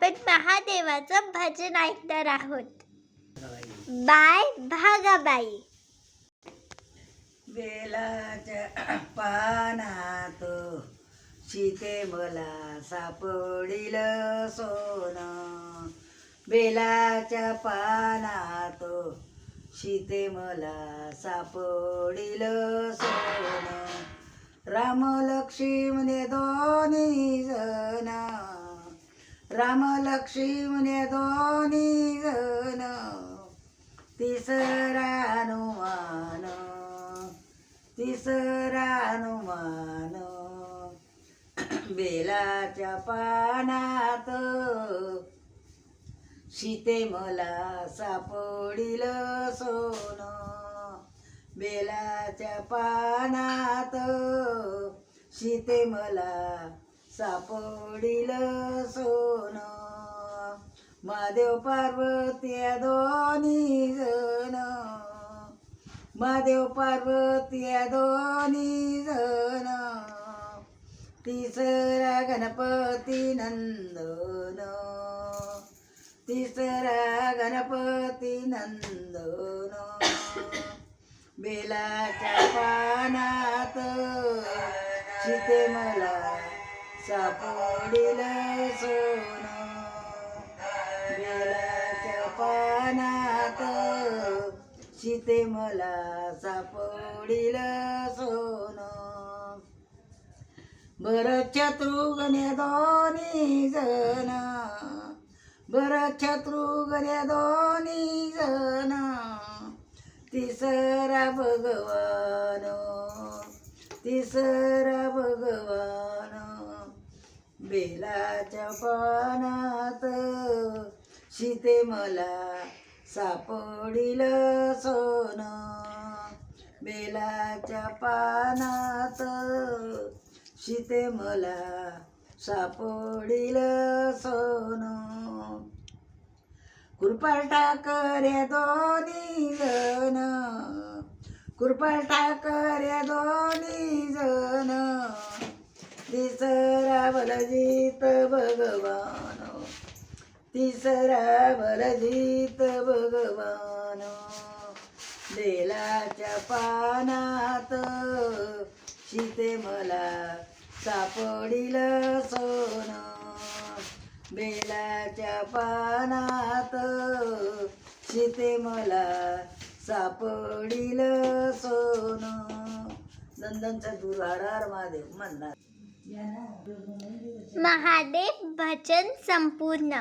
आपण महादेवाचं भजन ऐकणार आहोत. बाय भागाबाई. बेलाच्या पानात सीते मला सापडिल सोनं. बेलाच्या पानात सीते मला सापडिल सोनं. राम लक्ष्मण दोन्ही जण, राम लक्ष्मण दोन्ही जण, तिसरा हनुमान, तिसरा हनुमान. बेलाच्या पानात सीते मला सापडिल सोनं. बेलाच्या पानात सीते मला सापडिल सोनं. महादेव पार्वती दोन्ही जण, महादेव पार्वती दोन्ही जण, तिसरा गणपती नंदन, तिसरा गणपती नंदन. बेलाच्या पानात सीते मला सापडिल सोनं. बेलाच्या पानात सीते मला सापडिल सोनं. भरत शत्रुघ्न दोन्ही जण, भरत शत्रुघ्न दोन्ही जण, तिसरा भगवान, तिसरा भगवान. बेलाच्या पानात सीते मला सापडिल सोनं. बेलाच्या पानात सीते मला सापडिल सोनं. कृपाल ठाकरे दोन्ही जण, कृपाल ठाकरे दोन्ही जण, तिसरा बलजीत भगवान, तिसरा बलजीत भगवान. बेलाच्या पानात सीते मला सापडिल सोनं. बेलाच्या पानात सीते मला सापडिल सोनं. नंदनचा दूर हर हर महादेव म्हणणार. महादेव भजन संपूर्ण.